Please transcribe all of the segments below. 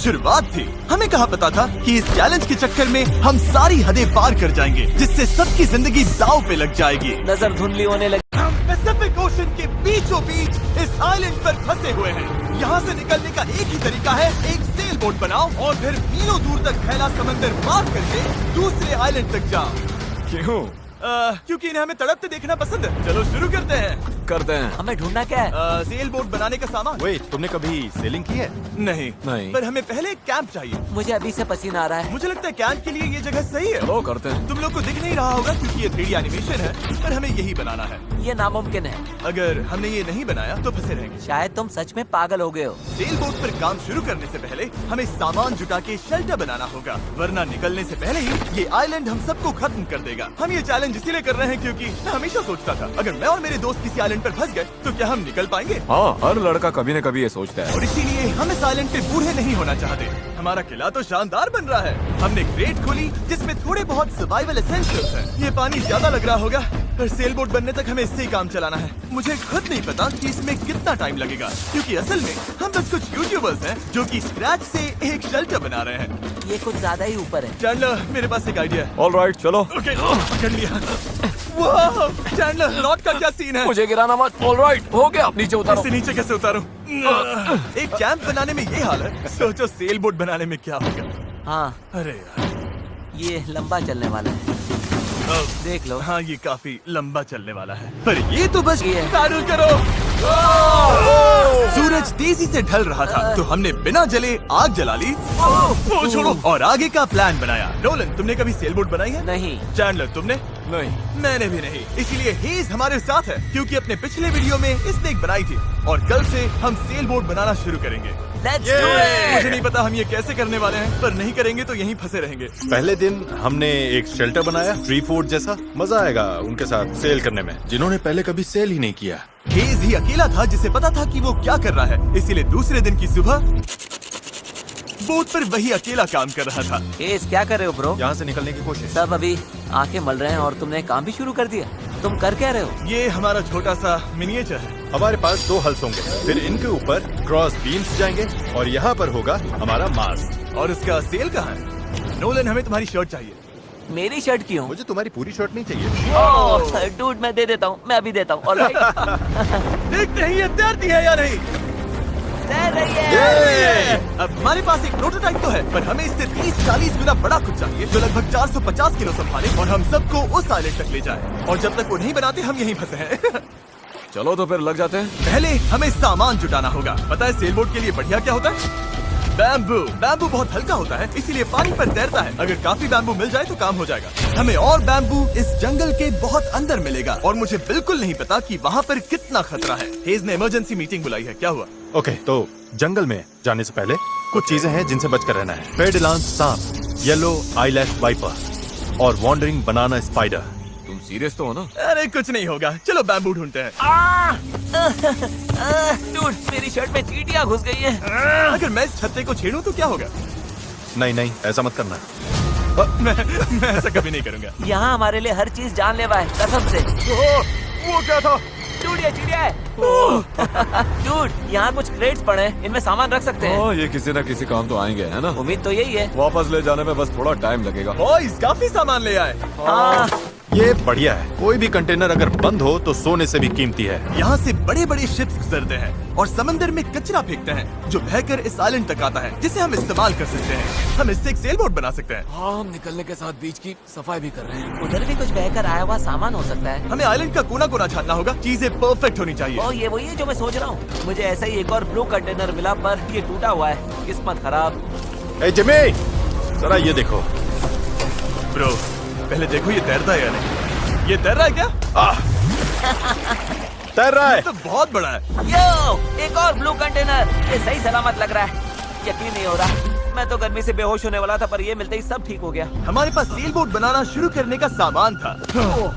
शुरुआत थी। हमें कहाँ पता था कि इस चैलेंज के चक्कर में हम सारी हदें पार कर जाएंगे, जिससे सबकी जिंदगी दांव पे लग जाएगी। नजर धुंधली होने लगी। हम पैसिफिक ओशन के बीचों बीच इस आइलैंड पर फंसे हुए हैं। यहाँ से निकलने का एक ही तरीका है, एक सेल बोट बनाओ और फिर मीलों दूर तक फैला समंदर पार करके दूसरे आइलैंड तक जाओ। क्यों? क्योंकि इन्हें हमें तड़पते देखना पसंद है। चलो शुरू करते हैं। हमें ढूंढना क्या है? सेल बोट बनाने का सामान। वेट, तुमने कभी सेलिंग की है? नहीं, पर हमें पहले एक कैंप चाहिए। मुझे अभी से पसीना आ रहा है। मुझे लगता है कैंप के लिए ये जगह सही है। चलो करते हैं। तुम लोग को दिख नहीं रहा होगा क्योंकि ये 3D एनिमेशन है, पर हमें यही बनाना है। ये नामुमकिन है। अगर हमने ये नहीं बनाया तो फंसे रहेंगे। शायद तुम सच में पागल हो गए हो। सेल बोट पर काम शुरू करने से पहले हमें सामान जुटा के शेल्टर बनाना होगा, वरना निकलने से पहले ही ये आइलैंड हम सबको खत्म कर देगा। हम ये चैलेंज इसीलिए कर रहे हैं क्योंकि मैं हमेशा सोचता था अगर मैं और मेरे दोस्त किसी आइलैंड पर फंस गए तो क्या हम निकल पाएंगे? हाँ, हर लड़का कभी न कभी ये सोचता है। और इसीलिए हम इस आइलैंड पे बूढ़े नहीं होना चाहते। हमारा किला तो शानदार बन रहा है। हमने क्रेट खोली जिसमें थोड़े बहुत सर्वाइवल एसेंशियल्स हैं। ये पानी ज्यादा लग रहा होगा, पर सेल बोट बनने तक हमें इससे ही काम चलाना है। मुझे खुद नहीं पता कि इसमें कितना टाइम लगेगा, क्योंकि असल में हम बस कुछ यूट्यूबर्स हैं जो कि स्क्रैच से एक शेल्टर बना रहे हैं। ये कुछ ज्यादा ही ऊपर है। चैंडलर, मेरे पास एक आइडिया है। ऑलराइट, चलो। ओके, पकड़ लिया। वाह, चैंडलर, रॉड का क्या सीन है? मुझे गिराना मत। ऑलराइट, हो गया, नीचे उतारो। इसे नीचे कैसे उतारूं? एक कैंप बनाने में ये हाल है, सोचो सेल बोट बनाने में क्या होगा। हाँ, अरे यार, ये लंबा चलने वाला है। देख लो। हाँ, ये काफी लंबा चलने वाला है, पर ये तो बस ये। पैडल करो। सूरज तेजी से ढल रहा था, तो हमने बिना जले आग जला ली। ओ छोड़ो, और आगे का प्लान बनाया। नोलन, तुमने कभी सेल बोट बनाई है? नहीं। चैंडलर, तुमने? नहीं। मैंने भी नहीं। इसीलिए हेज हमारे साथ है, क्योंकि अपने पिछले वीडियो में इसने एक बनाई थी, और कल से हम सेल बोट बनाना शुरू करेंगे। Let's do it! मुझे नहीं पता हम ये कैसे करने वाले हैं, पर नहीं करेंगे तो यहीं फंसे रहेंगे। पहले दिन हमने एक शेल्टर बनाया, ट्री फोर्ट जैसा। मजा आएगा उनके साथ सेल करने में, जिन्होंने पहले कभी सेल ही नहीं किया। हेज ही अकेला था जिसे पता था कि वो क्या कर रहा है, इसीलिए दूसरे दिन की सुबह बोट पर वही अकेला काम कर रहा था। एस, क्या कर रहे हो ब्रो? यहाँ से निकलने की कोशिश। सब अभी आंखें मल रहे हैं और तुमने काम भी शुरू कर दिया। तुम कर क्या रहे हो? ये हमारा छोटा सा मिनिएचर है। हमारे पास 2 हल्स होंगे, फिर इनके ऊपर क्रॉस बीम्स जाएंगे और यहाँ पर होगा हमारा मास्ट। और उसका सेल कहाँ है? नोलन, हमें तुम्हारी शर्ट चाहिए। मेरी शर्ट क्यों? मुझे तुम्हारी पूरी शर्ट नहीं चाहिए। डूड, मैं दे देता हूँ, मैं अभी देता हूँ। ऑलराइट। देखते हैं ये तैरती है या नहीं। तैर रही है। अब हमारे पास एक प्रोटोटाइप तो है, पर हमें इससे 30-40 गुना बड़ा कुछ चाहिए, जो लगभग 450 किलो संभाले और हम सबको उस आइलैंड तक ले जाए। और जब तक वो नहीं बनाते हम यहीं फंसे हैं। चलो तो फिर लग जाते हैं। पहले हमें सामान जुटाना होगा। पता है सेल बोट के लिए बढ़िया क्या होता है? बैम्बू। बैम्बू बहुत हल्का होता है, इसीलिए पानी पर तैरता है। अगर काफी बैम्बू मिल जाए तो काम हो जाएगा। हमें और बैम्बू इस जंगल के बहुत अंदर मिलेगा, और मुझे बिल्कुल नहीं पता कि वहाँ पर कितना खतरा है। हेज ने इमरजेंसी मीटिंग बुलाई है, क्या हुआ? ओके, तो जंगल में जाने से पहले कुछ चीजें हैं जिनसे बचकर रहना है। पेडिलांस सांप, येलो आईलैश वाइपर और वॉन्डरिंग बनाना स्पाइडर। तुम सीरियस तो हो ना? अरे कुछ नहीं होगा, चलो बैम्बू ढूंढते हैं। डूड, मेरी शर्ट में चींटियां घुस गई हैं। अगर मैं इस छत्ते को छेड़ूं तो क्या होगा? नहीं नहीं, ऐसा मत करना। मैं ऐसा कभी नहीं करूंगा। यहाँ हमारे लिए हर चीज जानलेवा है, कसम से। वो क्या था? डूड, ये चिड़िया है। डूड, यहाँ कुछ क्रेट्स पड़े हैं, इनमें सामान रख सकते हैं। ये किसी न किसी काम तो आएंगे, है ना? उम्मीद तो यही है। वापस ले जाने में बस थोड़ा टाइम लगेगा। बॉयज, काफी सामान ले आए। हाँ, ये बढ़िया है। कोई भी कंटेनर अगर बंद हो तो सोने से भी कीमती है। यहाँ से बड़े बड़े शिप्स गुजरते हैं और समंदर में कचरा फेंकते हैं, जो बहकर इस आइलैंड तक आता है, जिसे हम इस्तेमाल कर सकते हैं। हम इससे एक सेल बोट बना सकते हैं। हाँ, हम निकलने के साथ बीच की सफाई भी कर रहे हैं। उधर भी कुछ बहकर आया हुआ सामान हो सकता है। हमें आइलैंड का कोना कोना छानना होगा, चीजें परफेक्ट होनी चाहिए। ओ, ये वही है जो मैं सोच रहा हूँ। मुझे ऐसा ही एक और ब्लू कंटेनर मिला, पर ये टूटा हुआ है। किस्मत खराब। ए जिमी, जरा ये देखो। ब्रो, पहले देखो ये तैरता है या नहीं। ये तैर रहा है क्या? तैर रहा है। ये तो बहुत बड़ा है। यो, एक और ब्लू कंटेनर। ये सही सलामत लग रहा है। यकीन नहीं हो रहा। मैं तो गर्मी से बेहोश होने वाला था, पर ये मिलते ही सब ठीक हो गया। हमारे पास सेल बोट बनाना शुरू करने का सामान था,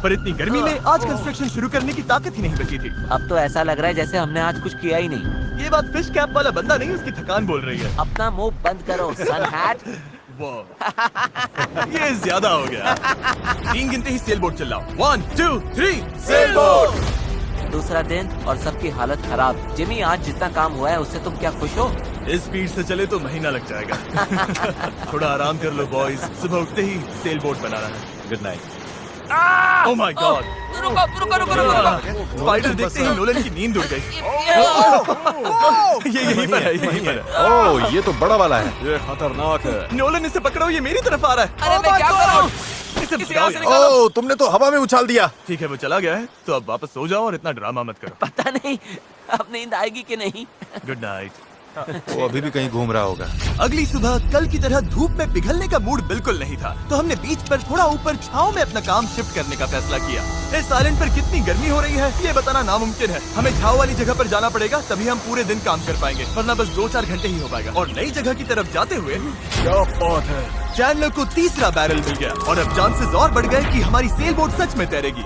पर इतनी गर्मी में आज कंस्ट्रक्शन शुरू करने की ताकत ही नहीं बची थी। अब तो ऐसा लग रहा है जैसे हमने आज कुछ किया ही नहीं। ये बात फिश कैप वाला बंदा नहीं, उसकी थकान बोल रही है। अपना मुंह बंद करो, सन हैट। ये ज्यादा हो गया। 3 गिनते ही सेल बोट चलाओ। 1 2 3 सेल बोट। दूसरा दिन और सबकी हालत खराब। जिमी, आज जितना काम हुआ है उससे तुम क्या खुश हो? इस स्पीड से चले तो महीना लग जाएगा। थोड़ा आराम कर लो बॉयज, सुबह उठते ही सेल बोट बनाना है। Good night. Oh my God, रुको रुको रुको रुको। स्पाइडर देखते ही नोलन की नींद उड़ गई। ये यहीं पर है, यहीं पर है। ओह, ये तो बड़ा वाला है। ये खतरनाक है। नोलन इसे पकड़ो, ये मेरी तरफ आ रहा है। अरे मैं क्या करूं? इसे इसे भगाओ यहाँ से यार। निकालो। ओह, तुमने तो हवा में उछाल दिया। ठीक है, वो चला गया है, तो अब वापस सो जाओ और इतना ड्रामा मत करो। पता नहीं अब नींद आएगी कि नहीं। Good night. वो अभी भी कहीं घूम रहा होगा। अगली सुबह कल की तरह धूप में पिघलने का मूड बिल्कुल नहीं था, तो हमने बीच पर थोड़ा ऊपर छांव में अपना काम शिफ्ट करने का फैसला किया। इस आइलैंड पर कितनी गर्मी हो रही है ये बताना नामुमकिन है। हमें छांव वाली जगह पर जाना पड़ेगा, तभी हम पूरे दिन काम कर पाएंगे, वरना बस 2-4 घंटे ही हो पाएगा। और नई जगह की तरफ जाते हुए क्या बात है। चैंडलर को तीसरा बैरल मिल गया और अब चांसेस और बढ़ गए कि हमारी सेल बोट सच में तैरेगी।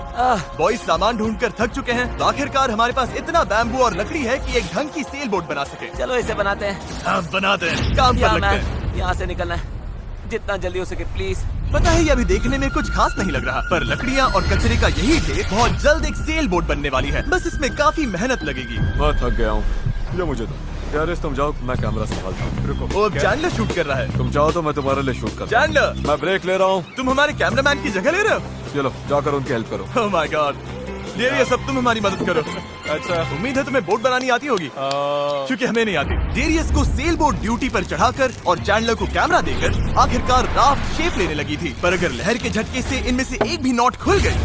बॉयज सामान ढूंढकर थक चुके हैं, तो आखिरकार हमारे पास इतना बैम्बू और लकड़ी है कि एक ढंग की सेल बोट बना सके। चलो इसे बनाते हैं। हाँ, बनाते हैं, काम पर लगते हैं। यहाँ से निकलना है जितना जल्दी हो सके प्लीज। पता है ये अभी देखने में कुछ खास नहीं लग रहा, पर लकड़ियाँ और कचरे का यही ढेर बहुत जल्द एक सेल बोट बनने वाली है। बस इसमें काफी मेहनत लगेगी। मैं थक गया हूँ, ये मुझे दो। यार तुम जाओ, मैं कैमरा संभालता हूँ। रुको, वो अब चैंडलर शूट कर रहा है। तुम जाओ तो मैं तुम्हारे लिए शूट करता हूँ। चैंडलर, मैं ब्रेक ले रहा हूँ। तुम हमारे कैमरामैन की जगह ले रहे हो? चलो जाकर उनकी हेल्प करो। ओह माय गॉड, डेरियस अब तुम हमारी मदद करो। अच्छा, उम्मीद है तुम्हें बोट बनानी आती होगी, क्योंकि हमें नहीं आती। डेरियस को सेल बोट ड्यूटी पर चढ़ाकर और चैंडलर को कैमरा देकर आखिरकार राफ्ट शेप लेने लगी थी, पर अगर लहर के झटके से इनमें से एक भी नॉट खुल गई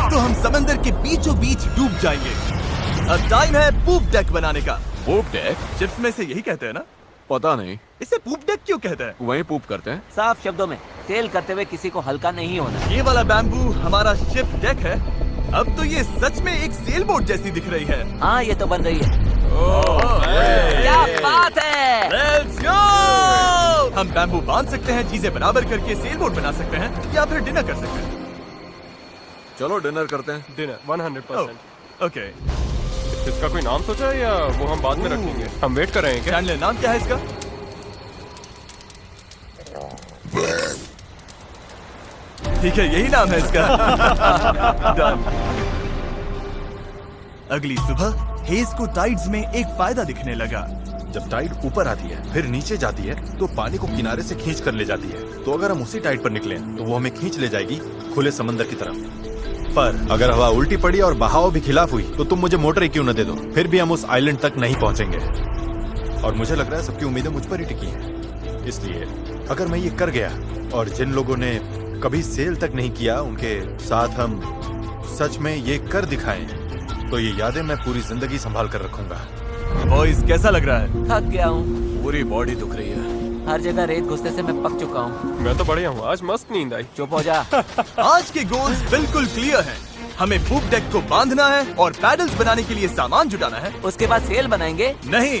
तो हम समंदर के बीचों बीच डूब जाएंगे। अब टाइम है पूप डेक बनाने का। पूप डेक? चिप्स में से यही कहते हैं ना? पता नहीं, इसे पूप डेक क्यों कहते हैं? वहीं पूप करते हैं। साफ शब्दों में सेल करते हुए किसी को हल्का नहीं होना। ये वाला बैम्बू हमारा शिप डेक है। अब तो ये सच में एक सेल बोट जैसी दिख रही है। हाँ ये तो बन रही है। क्या बात है। Let's go! हम बैम्बू बांध सकते हैं, चीजें बराबर करके सेल बोट बना सकते हैं, या फिर डिनर कर सकते हैं। चलो डिनर करते हैं। डिनर 100%। ओके, इसका कोई नाम सोचा है या वो हम बाद में रखेंगे? हम वेट कर रहे हैं क्या? चैंडलर नाम क्या है इसका? ठीक है, यही नाम है इसका। Done. अगली सुबह हेज को टाइड्स में एक फायदा दिखने लगा। जब टाइड ऊपर आती है फिर नीचे जाती है तो पानी को किनारे से खींच कर ले जाती है। तो अगर हम उसी टाइड पर निकले तो वो हमें खींच ले जाएगी खुले समंदर की तरफ। पर अगर हवा उल्टी पड़ी और बहाव भी खिलाफ हुई तो तुम मुझे मोटर ही क्यों न दे दो, फिर भी हम उस आइलैंड तक नहीं पहुंचेंगे। और मुझे लग रहा है सबकी उम्मीदें मुझ पर ही टिकी हैं। इसलिए अगर मैं ये कर गया और जिन लोगों ने कभी सेल तक नहीं किया उनके साथ हम सच में ये कर दिखाएं, तो ये यादें मैं पूरी जिंदगी संभाल कर रखूंगा। बॉयज कैसा लग रहा है? थक गया हूँ, पूरी बॉडी दुख रही है। हर जगह रेत घुसने से मैं पक चुका हूँ। मैं तो बढ़िया हूँ, आज मस्त नींद आई। चुप हो जा। आज के गोल्स बिल्कुल क्लियर हैं। हमें पूप डेक को बांधना है और पैडल्स बनाने के लिए सामान जुटाना है। उसके बाद सेल बनाएंगे। नहीं,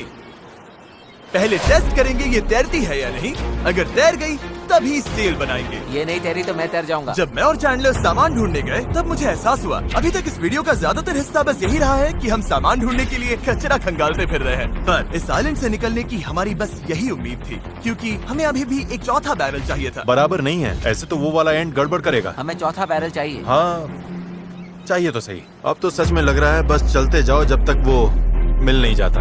पहले टेस्ट करेंगे ये तैरती है या नहीं। अगर तैर गई तभी सेल बनाएंगे। ये नहीं तैरी तो मैं तैर जाऊंगा। जब मैं और चैंडलर सामान ढूंढने गए तब मुझे एहसास हुआ अभी तक इस वीडियो का ज्यादातर हिस्सा बस यही रहा है कि हम सामान ढूंढने के लिए कचरा खंगालते फिर रहे हैं। पर इस आइलैंड से निकलने की हमारी बस यही उम्मीद थी, क्योंकि हमें अभी भी एक चौथा बैरल चाहिए था। बराबर नहीं है, ऐसे तो वो वाला एंड गड़बड़ करेगा। हमें चौथा बैरल चाहिए। हाँ चाहिए तो सही। अब तो सच में लग रहा है बस चलते जाओ जब तक वो मिल नहीं जाता।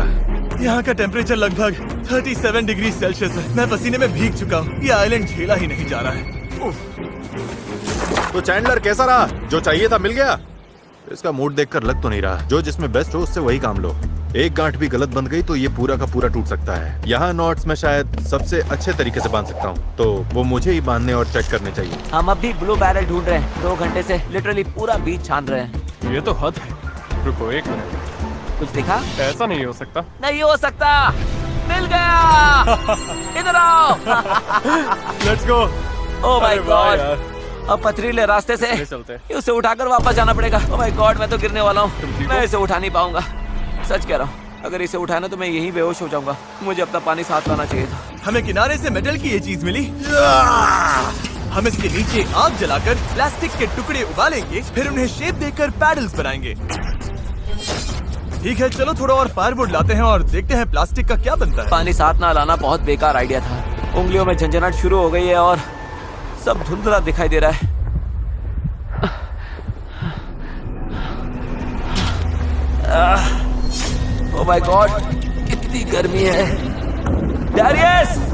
यहाँ का टेम्परेचर लगभग 37 डिग्री सेल्सियस है। मैं पसीने में भीग चुका हूँ। ये आइलैंड झेला ही नहीं जा रहा है। उफ। तो चैंडलर कैसा रहा? जो चाहिए था मिल गया? इसका मूड देखकर लग तो नहीं रहा। जो जिसमें बेस्ट हो उससे वही काम लो। एक गांठ भी गलत बन गई तो ये पूरा का पूरा टूट सकता है। यहाँ नॉट्स में शायद सबसे अच्छे तरीके से बांध सकता हूँ, तो वो मुझे ही बांधने और चेक करने चाहिए। हम अब भी ब्लू बैरल ढूंढ रहे हैं। 2 घंटे से लिटरली पूरा बीच छान रहे हैं। ये तो हद है। रुको 1 मिनट, कुछ दिखा? ऐसा नहीं हो सकता। नहीं हो सकता। मिल गया। इधर आओ। Let's go. ओह माय अरे वाह गॉड। यार। अब पथरीले रास्ते से चले चलते हैं। उसे उठाकर वापस जाना पड़ेगा। ओह माय गॉड, मैं तो गिरने वाला तुम हूँ। ठीक मैं हो? इसे उठा नहीं पाऊंगा। सच कह रहा हूँ, अगर इसे उठाना तो मैं यहीं बेहोश हो जाऊंगा। मुझे अपना पानी साथ लाना चाहिए था। हमें किनारे से मेटल की ये चीज मिली। हम इसके नीचे आग जलाकर प्लास्टिक के टुकड़े उबालेंगे, फिर उन्हें शेप देकर पैडल्स बनाएंगे। ठीक है, चलो थोड़ा और फायरवुड लाते हैं और देखते हैं प्लास्टिक का क्या बनता है। पानी साथ ना लाना बहुत बेकार आइडिया था। उंगलियों में झंझनाहट शुरू हो गई है और सब धुंधला दिखाई दे रहा है। ओह माय गॉड, इतनी गर्मी है। डैरियस